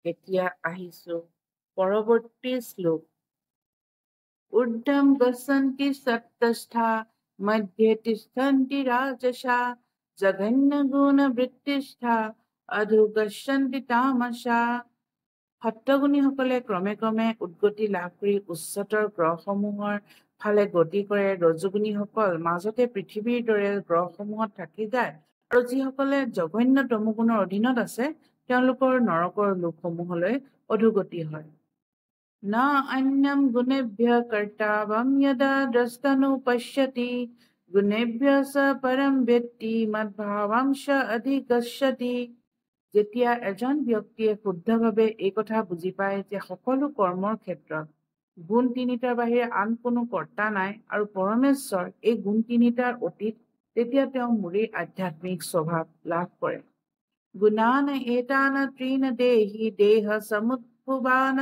এতিয়া আহিছো পৰৱৰ্তী শ্লোক। ঊৰ্ধ্বম গচ্ছন্তি সত্তষ্ঠা মধ্যে তিষ্ঠন্তি ৰাজসা জঘন্য গুণ বৃত্তিষ্ঠা অধো গচ্ছন্তি তামসা। সত্যগুণীসকলে ক্ৰমে ক্ৰমে উদ্গতি লাভ কৰি উচ্চতৰ গ্ৰহসমূহৰ ফালে গতি কৰে। ৰজোগুণীসকল মাজতে পৃথিৱীৰ দৰে গ্ৰহসমূহত থাকি যায়, আৰু যিসকলে জঘন্য তমোগুণৰ অধীনত আছে তেওঁলোকৰ নৰকৰ লোকসমূহলৈ অধোগতি হয়। ন অন্যম গুণেভ্যঃ কৰ্তব্যম যদা দ্ৰষ্টানুপশ্যতি গুণেভ্যঃ স পৰম বেত্তি মদ্ভাৱং স অধিগচ্ছতি। যেতিয়া এজন ব্যক্তিয়ে শুদ্ধভাৱে এই কথা বুজি পায় যে সকলো কৰ্মৰ ক্ষেত্ৰত গুণ তিনিটাৰ বাহিৰে আন কোনো কৰ্তা নাই আৰু পৰমেশ্বৰ এই গুণ তিনিটাৰ অতীত, তেতিয়া তেওঁ মোৰেই আধ্যাত্মিক স্বভাৱ লাভ কৰে। গুণান এতান ত্ৰীন দেহি দেহ সমুদ্ভৱান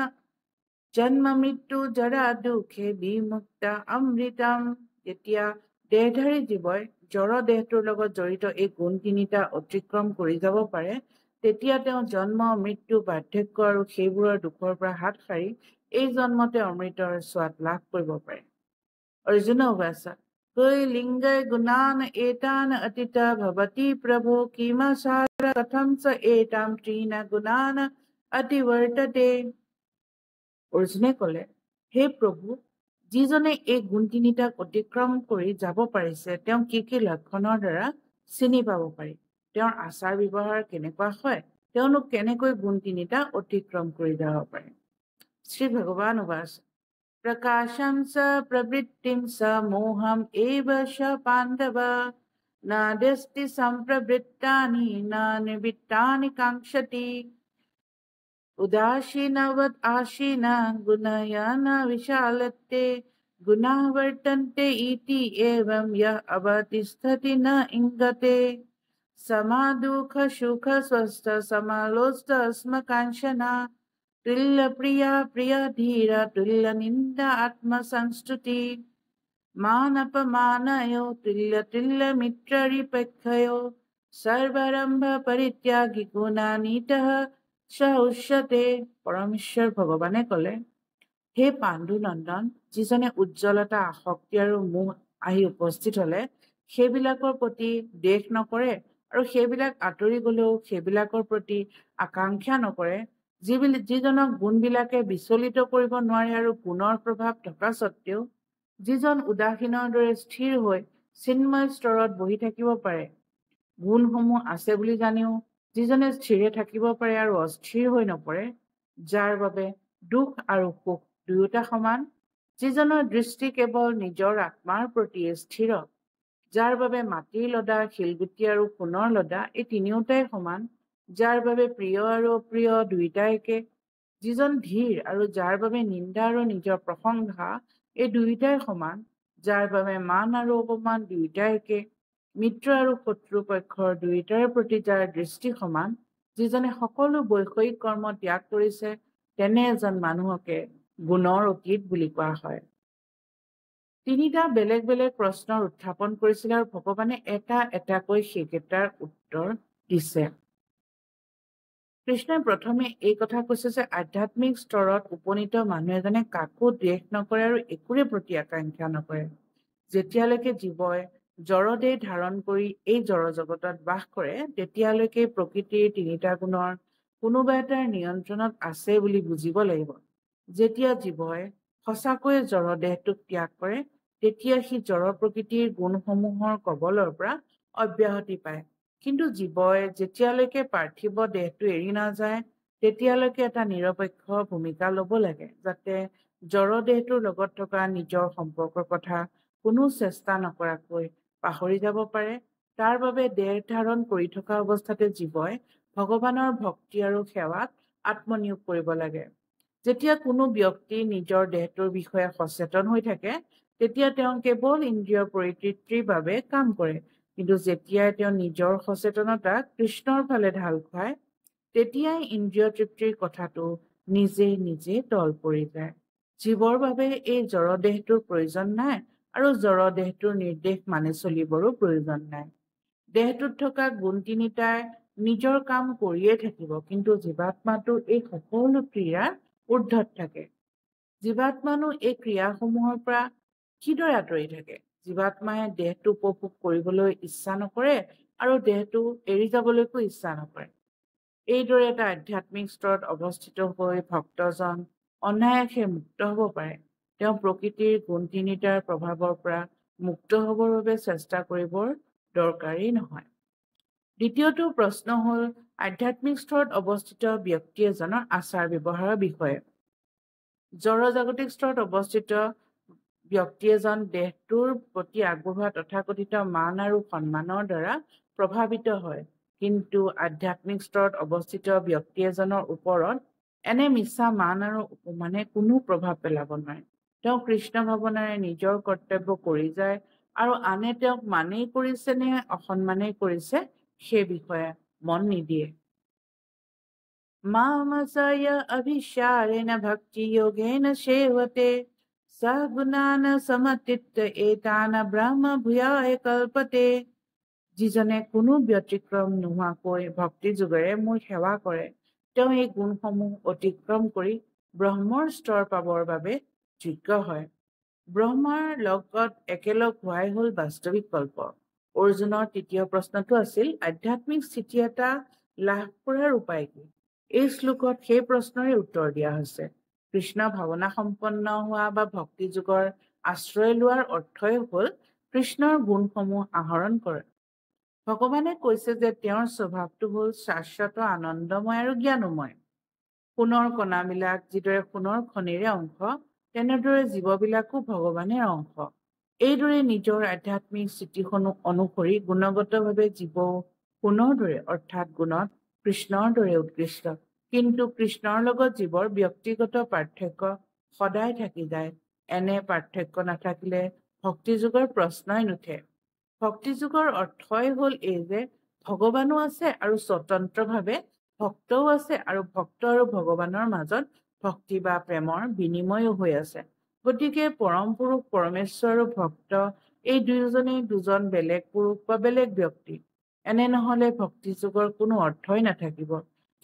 জন্ম মৃত্যু জৰা দুখে বিমুক্তা অমৃতম। যেতিয়া দেহধাৰী জীৱই জড় দেহটোৰ লগত জড়িত এই গুণ তিনিটা অতিক্ৰম কৰি যাব পাৰে, তেতিয়া তেওঁ জন্ম মৃত্যু বাৰ্ধক্য আৰু সেইবোৰৰ দুখৰ পৰা হাত সাৰি এই জন্মতে অমৃতৰ স্বাদ লাভ কৰিব পাৰে। অৰ্জুন উবাচ কৈ লিংগৈ গুণান এতান অতীত ভৱতি প্ৰভু কিমসাৰ কথম চ এতাম ত্ৰীন গুণান অতিৱৰ্ততে। অৰ্জুনে কলে, হে প্ৰভু, যিজনে এই গুণ তিনিটাক অতিক্ৰম কৰি যাব পাৰিছে তেওঁ কি কি লক্ষণৰ দ্বাৰা চিনি পাব পাৰি? তেওঁৰ আচাৰ ব্যৱহাৰ কেনেকুৱা হয়? তেওঁনো কেনেকৈ গুণ তিনিটা অতিক্ৰম কৰি যাব পাৰে? শ্ৰী ভগৱান উবাচ প্ৰকাশম চ প্ৰবৃত্তিম চ মোহম এব চ পাণ্ডৱ ন দৃষ্টি সম্প্ৰবৃত্তানি ন নিবৃত্তানি কাংক্ষতি উদাসীনৱৎ আসীন গুণয়ন বিশালতে গুণাঃ বৰ্তন্তে ইতি এवं यः अवतिष्ठति न इंगते समः दुःख सुख स्वस्थ समालोष्ट स्मकांक्षना तुल्य प्रिया प्रिय धीर तुल्य निंदा आत्मसंस्तुति मानपमानयो तुल्य तुल्य मित्ररिपेक्षयो सर्वारंभ परित्यागी गुणान्वितः स उच्यते। পৰমেশ্বৰ ভগৱানে কলে, হে পাণ্ডু নন্দন, যিজনে উজ্জ্বলতা আসক্তি আৰু মোহ আহি উপস্থিত হলে সেইবিলাকৰ প্ৰতি দ্বেষ নকৰে আৰু সেইবিলাক আঁতৰি গলেও সেইবিলাকৰ প্ৰতি আকাংক্ষা নকৰে, যিজনক গুণবিলাকে বিচলিত কৰিব নোৱাৰে আৰু গুণৰ প্ৰভাৱ থকা স্বত্বেও যিজন উদাসীনৰ দৰে স্থিৰ হৈ চিন্ময় স্তৰত বহি থাকিব পাৰে, গুণসমূহ আছে বুলি জানিও যিজনে স্থিৰে থাকিব পাৰে আৰু অস্থিৰ হৈ নপৰে, যাৰ বাবে দুখ আৰু সুখ দুয়োটা সমান, যিজনৰ দৃষ্টি কেৱল নিজৰ আত্মাৰ প্ৰতি স্থিৰ, যাৰ বাবে মাটিৰ লদা, শিলগুটি আৰু সোণৰ লদা এই তিনিওটাই সমান, যাৰ বাবে প্ৰিয় আৰু অপ্ৰিয় দুয়োটা একে, যিজন ধীৰ আৰু যাৰ বাবে নিন্দা আৰু নিজৰ প্ৰশংসা এই দুয়োটাই সমান, যাৰ বাবে মান আৰু অপমান দুয়োটাই একে, মিত্ৰ আৰু শত্ৰু পক্ষৰ দুয়োটাৰ প্ৰতি যাৰ দৃষ্টি সমান, যিজনে সকলো বৈষয়িক কৰ্ম ত্যাগ কৰিছে, তেনে এজন মানুহকে গুণৰ অতীত বুলি কোৱা হয়। তিনিটা বেলেগ বেলেগ প্ৰশ্নৰ উত্থাপন কৰিছিল আৰু ভগৱানে এটা এটাকৈ সেইকেইটাৰ উত্তৰ দিছে। কৃষ্ণই প্ৰথমে এই কথা কৈছে যে আধ্যাত্মিক স্তৰত উপনীত মানুহ এজনে কাকো দ্বেষ নকৰে আৰু একোৰে প্ৰতি আকাংক্ষা নকৰে। যেতিয়ালৈকে জীৱই জড়দেহ ধাৰণ কৰি এই জড় জগতত বাস কৰে, তেতিয়ালৈকে প্ৰকৃতিৰ তিনিটা গুণৰ কোনোবা এটাৰ নিয়ন্ত্ৰণত আছে বুলি বুজিব লাগিব। যেতিয়া জীৱই সঁচাকৈয়ে জড় দেহটোক ত্যাগ কৰে, তেতিয়া সি জড় প্ৰকৃতিৰ গুণসমূহৰ কবলৰ পৰা অব্যাহতি পায়। কিন্তু জীৱই যেতিয়ালৈকে পাৰ্থিৱ দেহটো এৰি নাযায়, তেতিয়ালৈকে এটা নিৰপেক্ষ ভূমিকা ল'ব লাগে, যাতে জড় দেহটোৰ লগত থকা নিজৰ সম্পৰ্কৰ কথা কোনো চেষ্টা নকৰাকৈ পাহৰি যাব পাৰে। তাৰ বাবে দেহ ধাৰণ কৰি থকা অৱস্থাতে জীৱই ভগৱানৰ ভক্তি আৰু সেৱাত আত্মনিয়োগ কৰিব লাগে। যেতিয়া কোনো ব্যক্তি নিজৰ দেহটোৰ বিষয়ে সচেতন হৈ থাকে, তেতিয়া তেওঁ কেৱল ইন্দ্ৰিয় পৰিতৃপ্তিৰ বাবে কাম কৰে। কিন্তু যেতিয়াই তেওঁ নিজৰ সচেতনতাক কৃষ্ণৰ ফালে ঢাল খুৱায়, তেতিয়াই ইন্দ্ৰিয় তৃপ্তিৰ কথাটো নিজে নিজে তল পৰি যায়। জীৱৰ বাবে এই জড় দেহটোৰ প্ৰয়োজন নাই আৰু জড় দেহটোৰ নিৰ্দেশ মানি চলিবৰো প্ৰয়োজন নাই। দেহটোত থকা গুণ তিনিটাই নিজৰ কাম কৰিয়ে থাকিব, কিন্তু জীৱাত্মাটো এই সকলো ক্ৰিয়াৰ ঊৰ্ধ্বত থাকে। জীৱাত্মানো এই ক্ৰিয়াসমূহৰ পৰা কিদৰে আঁতৰি থাকে? জীৱাত্মাই দেহটো উপভোগ কৰিবলৈ ইচ্ছা নকৰে আৰু দেহটো এৰি যাবলৈকো ইচ্ছা নকৰে। এইদৰে এটা আধ্যাত্মিক স্তৰত অৱস্থিত হৈ ভক্তজন অনায়াসে মুক্ত হ'ব পাৰে। তেওঁ প্ৰকৃতিৰ গুণ তিনিটাৰ প্ৰভাৱৰ পৰা মুক্ত হ'বৰ বাবে চেষ্টা কৰিবৰ দৰকাৰেই নহয়। দ্বিতীয়টো প্ৰশ্ন হ'ল আধ্যাত্মিক স্তৰত অৱস্থিত ব্যক্তি এজনৰ আচাৰ ব্যৱহাৰৰ বিষয়ে। জড়জাগতিক স্তৰত অৱস্থিত ব্যক্তি এজন দেহটোৰ প্ৰতি আগবঢ়োৱা তথাকথিত মান আৰু সন্মানৰ দ্বাৰা প্ৰভাৱিত হয়, কিন্তু আধ্যাত্মিক স্তৰত অৱস্থিত ব্যক্তি এজনৰ ওপৰত এনে মিছা মান আৰু উপমানে কোনো প্ৰভাৱ পেলাব নোৱাৰে। তেওঁ কৃষ্ণ ভাৱনাৰে নিজৰ কৰ্তব্য কৰি যায় আৰু আনে তেওঁক মানেই কৰিছে নে অসন্মানেই কৰিছে সেই বিষয়ে মন নিদিয়ে। মামসয় অভিসাৰেণ ভক্তি যোগেন সেৱতে সগুণান সমতিত্ব এতান ব্ৰহ্ম ভূয়ায় কল্পতে। যিজনে কোনো ব্যতিক্ৰম নোহোৱাকৈ ভক্তি যোগেৰে মোৰ সেৱা কৰে, তেওঁ এই গুণসমূহ অতিক্ৰম কৰি ব্ৰহ্মৰ স্তৰ পাবৰ বাবে যোগ্য হয়। ব্ৰহ্মাৰ লগত একেলগ হোৱাই হ'ল বাস্তৱিক কল্প। অৰ্জুনৰ তৃতীয় প্ৰশ্নটো আছিল আধ্যাত্মিক স্থিতি এটা লাভ কৰাৰ উপায় কি? এই শ্লোকত সেই প্ৰশ্নৰে উত্তৰ দিয়া হৈছে। কৃষ্ণ ভাৱনা সম্পন্ন হোৱা বা ভক্তি যোগৰ আশ্ৰয় লোৱাৰ অৰ্থই হ'ল কৃষ্ণৰ গুণসমূহ আহৰণ কৰা। ভগৱানে কৈছে যে তেওঁৰ স্বভাৱটো হ'ল শাশ্বত, আনন্দময় আৰু জ্ঞানোময়। সোণৰ কণাবিলাক যিদৰে সোণৰ খনিৰে অংশ, তেনেদৰে জীৱবিলাকো ভগৱানৰ অংশ। এইদৰে নিজৰ আধ্যাত্মিক স্থিতি অনুসৰি গুণগতভাৱে জীৱ সোণৰ দৰে অৰ্থাৎ গুণত কৃষ্ণৰ দৰে উৎকৃষ্ট, কিন্তু কৃষ্ণৰ লগত জীৱৰ ব্যক্তিগত পাৰ্থক্য সদায় থাকি যায়। এনে পাৰ্থক্য নাথাকিলে ভক্তিযোগৰ প্ৰশ্নই নুঠে। ভক্তিযোগৰ অৰ্থই হ'ল এই যে ভগৱানো আছে আৰু স্বতন্ত্ৰভাৱে ভক্তও আছে, আৰু ভক্ত আৰু ভগৱানৰ মাজত ভক্তি বা প্ৰেমৰ বিনিময়ো হৈ আছে। গতিকে পৰম পুৰুষ পৰমেশ্বৰ আৰু ভক্ত এই দুয়োজনেই দুজন বেলেগ পুৰুষ বা বেলেগ ব্যক্তি। এনে নহলে ভক্তিযোগৰ কোনো অৰ্থই নাথাকিব।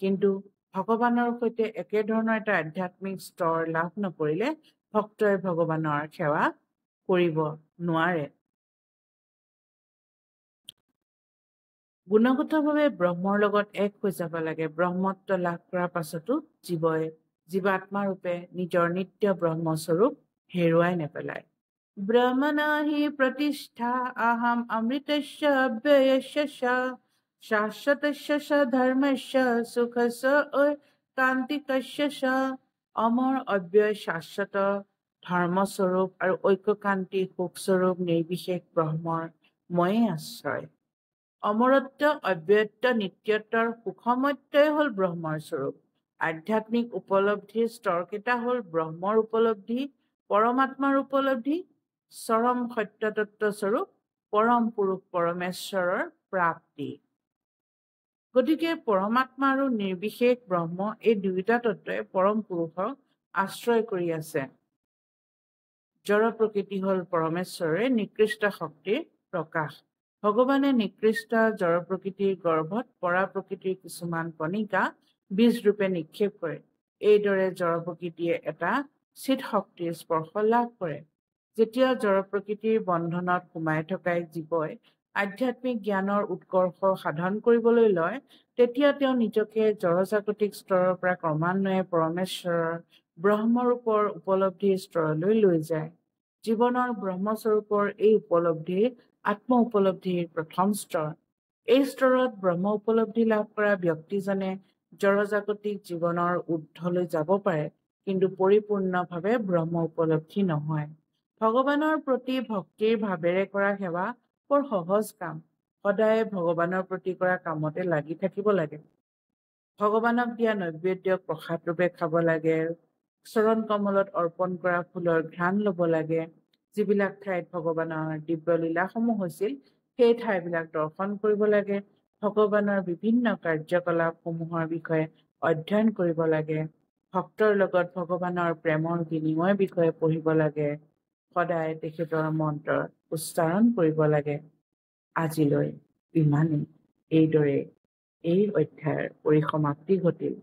কিন্তু ভগৱানৰ সৈতে একেধৰণৰ এটা আধ্যাত্মিক স্তৰ লাভ নকৰিলে ভক্তই ভগৱানৰ সেৱা কৰিব নোৱাৰে। গুণগতভাৱে ব্ৰহ্মৰ লগত এক হৈ যাব লাগে। ব্ৰহ্মত্ব লাভ কৰাৰ পাছতো জীৱাত্মাৰূপে নিজৰ নিত্য ব্ৰহ্মস্বৰূপ হেৰুৱাই নেপেলায়। ব্ৰহ্মণহি প্ৰতিষ্ঠা আহম অমৃতস্য অব্যয়স্য শাশ্বতস্য ধৰ্মস্য সুখস্য ঐকান্তিকস্য। অমৰ অব্যয় শাশ্বত ধৰ্মস্বৰূপ আৰু ঐক্যকান্তি সুখস্বৰূপ নিৰ্বিশেষ ব্ৰহ্মৰ ময়েই আশ্ৰয়। অমৰত্ব, অব্যয়ত্ব, নিত্যত্বৰ সুখমত্যই হ'ল ব্ৰহ্মৰ স্বৰূপ। আধ্যাত্মিক উপলব্ধিৰ স্তৰকেইটা হ'ল ব্ৰহ্মৰ উপলব্ধি, পৰমাত্মাৰ উপলব্ধি, চৰম সত্যতত্ত্ব স্বৰূপ পৰম পুৰুষ পৰমেশ্বৰৰ প্ৰাপ্তি। গতিকে পৰমাত্মা আৰু নিৰ্বিশেষ ব্ৰহ্ম এই দুয়োটা তত্ত্বই পৰম পুৰুষক আশ্ৰয় কৰি আছে। জড় প্ৰকৃতি হ'ল পৰমেশ্বৰৰে নিকৃষ্ট শক্তিৰ প্ৰকাশ। ভগৱানে নিকৃষ্ট জড় প্ৰকৃতিৰ গৰ্ভত পৰা প্ৰকৃতিৰ কিছুমান কণিকা বীজৰূপে নিক্ষেপ কৰে। এইদৰে জড় প্ৰকৃতিয়ে এটা চিৎ শক্তিৰ স্পৰ্শ লাভ কৰে। যেতিয়া জড় প্ৰকৃতিৰ বন্ধনত সোমাই থকা জীৱই আধ্যাত্মিক জ্ঞানৰ উৎকৰ্ষ সাধন কৰিবলৈ লয়, তেতিয়া তেওঁ নিজকে জড়জাগতিক স্তৰৰ পৰা ক্ৰমান্বয়ে পৰমেশ্বৰৰ ব্ৰহ্মৰূপৰ উপলব্ধিৰ স্তৰলৈ লৈ যায়। জীৱনৰ ব্ৰহ্মস্বৰূপৰ এই উপলব্ধি আত্ম উপলব্ধিৰ প্ৰথম স্তৰ। এই স্তৰত ব্ৰহ্ম উপলব্ধি লাভ কৰা ব্যক্তিজনে জড়জাগতিক জীৱনৰ ঊৰ্ধ্বলৈ যাব পাৰে, কিন্তু পৰিপূৰ্ণভাৱে ব্ৰহ্ম উপলব্ধি নহয়। ভগৱানৰ প্ৰতি ভক্তিৰ ভাৱেৰে কৰা সেৱা বৰ সহজ কাম। সদায় ভগৱানৰ প্ৰতি কৰা কামতে লাগি থাকিব লাগে। ভগৱানক দিয়া নৈবেদ্যক প্ৰসাদ ৰূপে খাব লাগে। চৰণ কমলত অৰ্পণ কৰা ফুলৰ ঘ্ৰাণ ল'ব লাগে। যিবিলাক ঠাইত ভগৱানৰ দিব্য লীলাসমূহ হৈছিল সেই ঠাইবিলাক দৰ্শন কৰিব লাগে। ভগৱানৰ বিভিন্ন কাৰ্যকলাপসমূহৰ বিষয়ে অধ্যয়ন কৰিব লাগে। ভক্তৰ লগত ভগৱানৰ প্ৰেমৰ বিনিময়ৰ বিষয়ে পঢ়িব লাগে। সদায় তেখেতৰ মন্ত্ৰ উচ্চাৰণ কৰিব লাগে। আজিলৈ ইমানেই। এইদৰে এই অধ্যায়ৰ পৰিসমাপ্তি ঘটিল।